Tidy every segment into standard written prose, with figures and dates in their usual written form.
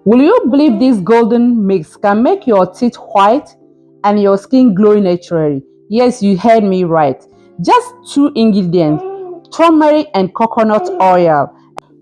Will you believe this golden mix can make your teeth white and your skin glowing naturally? Yes, you heard me right. Just two ingredients, turmeric and coconut oil.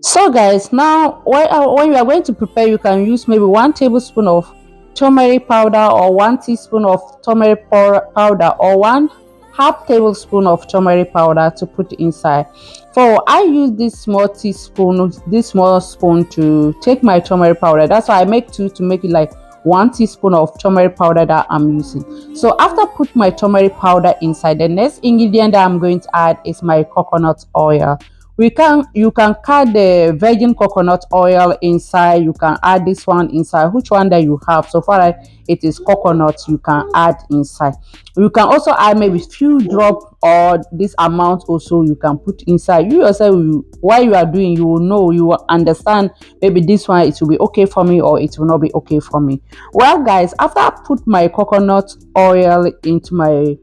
So guys, now when you are going to prepare, you can use maybe 1 tablespoon of turmeric powder or 1 teaspoon of turmeric powder or 1/2 tablespoon of turmeric powder to put inside. For I use this small spoon to take my turmeric powder. That's why I make two to make it like 1 teaspoon of turmeric powder that I'm using. So after put my turmeric powder inside, the next ingredient that I'm going to add is my coconut oil. You can cut the virgin coconut oil inside. You can add this one inside, which one that you have. So far it is coconut, you can add inside. You can also add maybe few drop or this amount also you can put inside. You yourself, while you are doing, you will know, you will understand, maybe this one it will be okay for me or it will not be okay for me. Well guys, after I put my coconut oil into my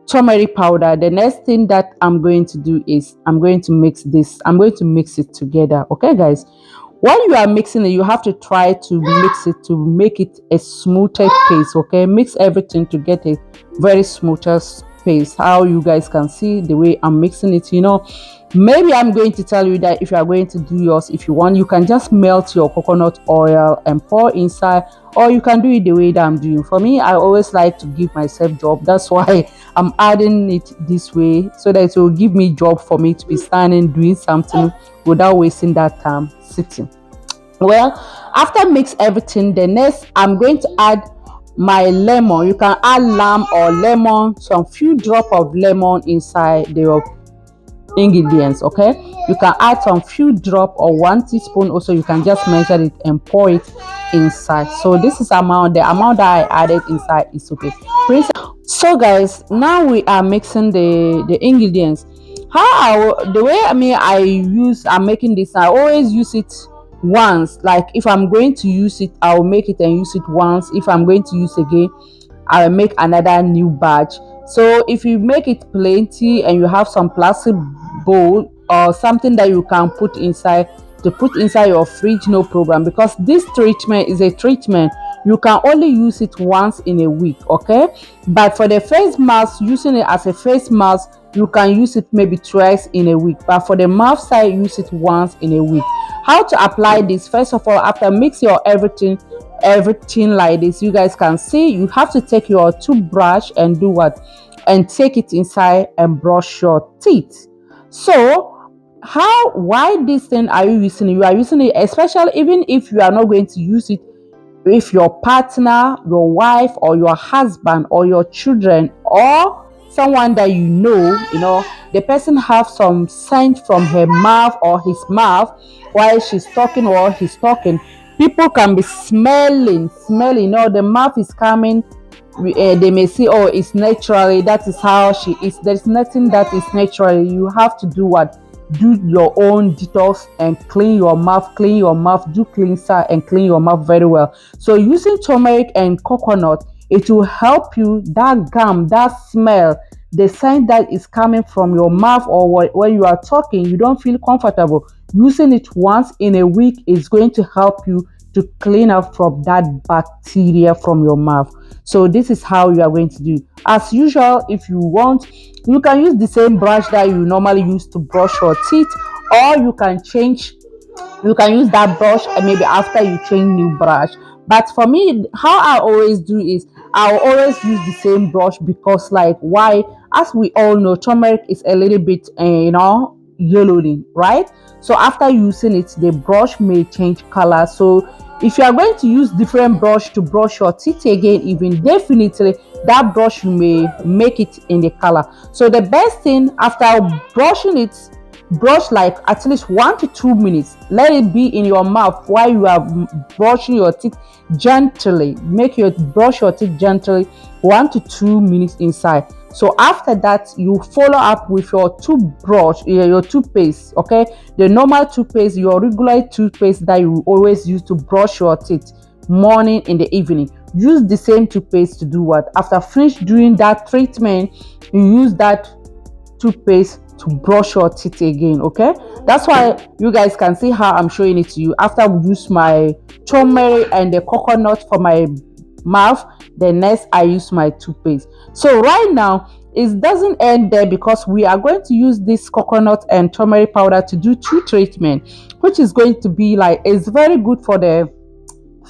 turmeric powder, the next thing that I'm going to do is I'm going to mix it together. Okay guys, while you are mixing it, you have to try to mix it to make it a smoother paste. Okay, mix everything to get a very smoother paste. How you guys can see the way I'm mixing it, maybe I'm going to tell you that if you are going to do yours, if you want, you can just melt your coconut oil and pour inside, or you can do it the way that I'm doing. For me, I always like to give myself job. That's why I'm adding it this way, so that it will give me job for me to be standing doing something without wasting that time sitting. Well, after mix everything, the next I'm going to add my lemon. You can add lime or lemon, some few drop of lemon inside the ingredients. Okay, you can add some few drop or 1 teaspoon. Also, you can just measure it and pour it inside. So this is the amount that I added inside is okay. So guys, now we are mixing the ingredients. The way I'm making this, I always use it once. Like if I'm going to use it, I'll make it and use it once. If I'm going to use again, I'll make another new batch. So if you make it plenty and you have some plastic bowl or something that you can put inside to put inside your fridge, no problem, because this treatment is a treatment you can only use it once in a week. Okay, but for the face mask, using it as a face mask, you can use it maybe twice in a week, but for the mouth side, use it once in a week. How to apply this? First of all, after mix your everything like this, you guys can see, you have to take your toothbrush and do what, and take it inside and brush your teeth. So why this thing are you using it? You are using it especially even if you are not going to use it, if your partner, your wife or your husband or your children or someone that the person have some scent from her mouth or his mouth while she's talking or he's talking. People can be smelling, the mouth is coming. They may say, oh, it's naturally, that is how she is. There's nothing that is natural. You have to do what, do your own detox and clean your mouth, do cleanser and clean your mouth very well. So using turmeric and coconut, it will help you, that gum, that smell, the scent that is coming from your mouth or when you are talking, you don't feel comfortable. Using it once in a week is going to help you to clean up from that bacteria from your mouth. So this is how you are going to do. As usual, if you want, you can use the same brush that you normally use to brush your teeth, or you can use that brush and maybe after you change new brush. But for me, how I always do is I'll always use the same brush, because like, why, as we all know, turmeric is a little bit yellowing, right? So after using it, the brush may change color. So if you are going to use different brush to brush your teeth again, even definitely that brush, you may make it in the color. So the best thing, after brushing it, brush like at least 1 to 2 minutes. Let it be in your mouth while you are brushing your teeth gently. Brush your teeth gently 1 to 2 minutes inside. So after that, you follow up with your toothbrush, your toothpaste. Okay, the normal toothpaste, your regular toothpaste that you always use to brush your teeth morning in the evening. Use the same toothpaste to do what, after finish doing that treatment, you use that toothpaste to brush your teeth again. Okay, that's why you guys can see how I'm showing it to you. After we use my turmeric and the coconut for my mouth, the next I use my toothpaste. So right now it doesn't end there, because we are going to use this coconut and turmeric powder to do two treatment, which is going to be like, it's very good for the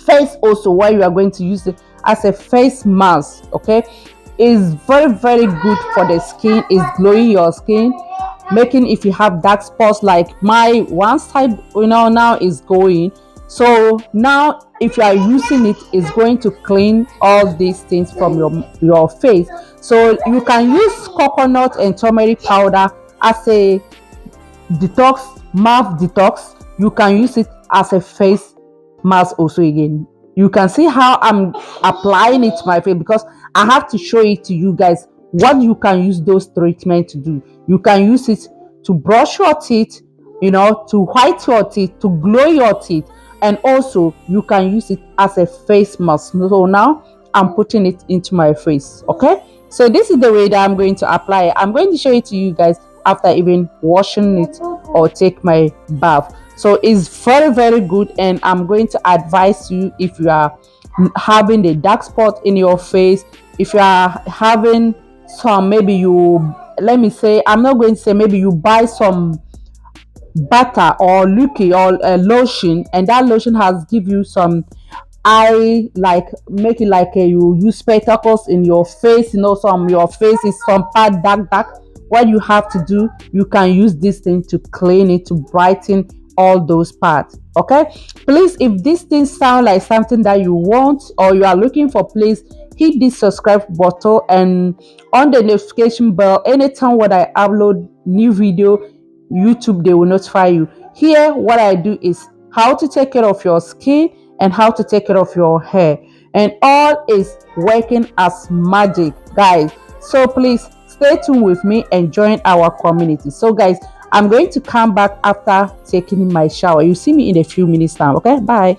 face also, where you are going to use it as a face mask. Okay, is very good for the skin. Is glowing your skin, making, if you have dark spots like my one side, now is going. So now if you are using it, it's going to clean all these things from your face. So you can use coconut and turmeric powder as a detox, mouth detox. You can use it as a face mask also again. You can see how I'm applying it to my face, because I have to show it to you guys what you can use those treatments to do. You can use it to brush your teeth, to white your teeth, to glow your teeth, and also you can use it as a face mask. So now I'm putting it into my face. Okay, so this is the way that I'm going to apply it. I'm going to show it to you guys after even washing it or take my bath. So it's very good, and I'm going to advise you, if you are having the dark spot in your face, if you are having some, maybe you, let me say, I'm not going to say, maybe you buy some butter or liquid or a lotion, and that lotion has give you some eye, like make it like you use spectacles in your face, some your face is some part dark. What you have to do, you can use this thing to clean it, to brighten all those parts. Okay, please, if this thing sound like something that you want or you are looking for, please hit this subscribe button and on the notification bell. Anytime when I upload new video, YouTube, they will notify you. Here what I do is how to take care of your skin and how to take care of your hair, and all is working as magic, guys. So please stay tuned with me and join our community. So guys, I'm going to come back after taking my shower. You see me in a few minutes time. Okay, bye.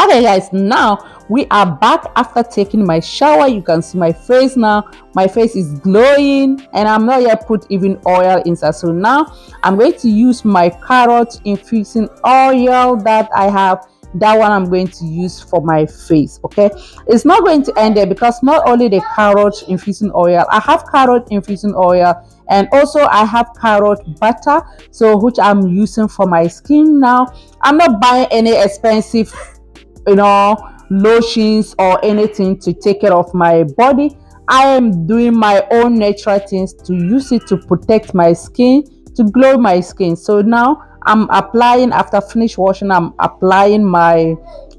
Okay guys, now we are back after taking my shower. You can see my face now. My face is glowing, and I'm not yet put even oil inside. So now I'm going to use my carrot infusing oil that I have. That one I'm going to use for my face. Okay, it's not going to end there, because not only the carrot infusing oil, I have carrot infusing oil, and also I have carrot butter, so which I'm using for my skin. Now I'm not buying any expensive lotions or anything to take care of my body. I am doing my own natural things to use it to protect my skin, to glow my skin. So now I'm applying, after finish washing, I'm applying my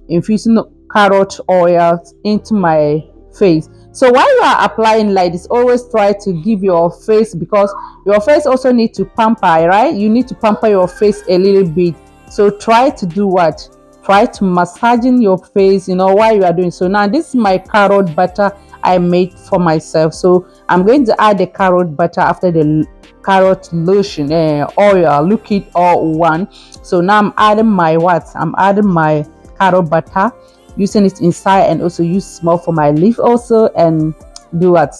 infusing carrot oil into my face. So while you are applying like this, always try to give your face, because your face also need to pamper, right? You need to pamper your face a little bit. So try to do what? Try to massaging your face, while you are doing. So now this is my carrot butter I made for myself. So I'm going to add the carrot butter after the carrot lotion, oil, liquid all one. So now I'm adding my I'm adding my carrot butter, using it inside, and also use small for my leaf also, and do what?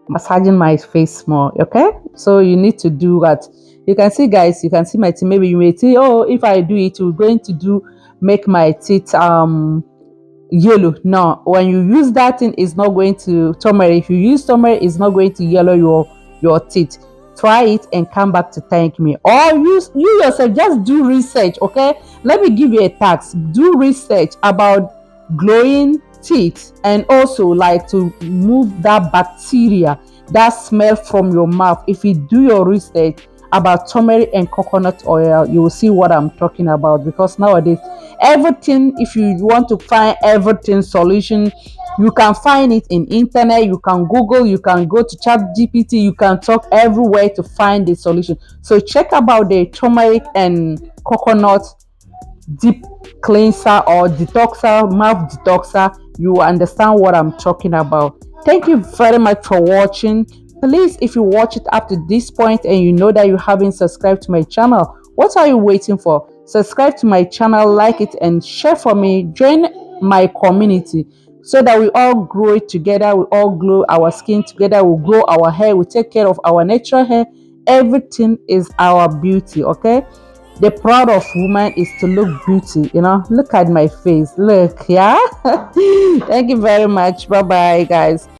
Massaging my face more. Okay, so you need to do what? You can see, guys, you can see my teeth. Maybe you may say, oh, if I do it, we're going to make my teeth yellow. No, when you use that thing, it's not going to turmeric. If you use turmeric, it's not going to yellow your teeth. Try it and come back to thank me. Or you yourself, just do research. Okay, let me give you a task. Do research about glowing teeth, and also like to move that bacteria that smell from your mouth. If you do your research about turmeric and coconut oil, you will see what I'm talking about. Because nowadays everything, if you want to find everything solution, you can find it in internet. You can Google, you can go to ChatGPT, you can talk everywhere to find the solution. So check about the turmeric and coconut deep cleanser or detoxer, mouth detoxer. You understand what I'm talking about. Thank you very much for watching. Please, if you watch it up to this point and you know that you haven't subscribed to my channel, what are you waiting for? Subscribe to my channel, like it, and share for me. Join my community. so that we all grow it together, we all grow our skin together, we grow our hair, we take care of our natural hair. Everything is our beauty, okay? The proud of woman is to look beauty, look at my face, look, yeah. Thank you very much. Bye bye, guys.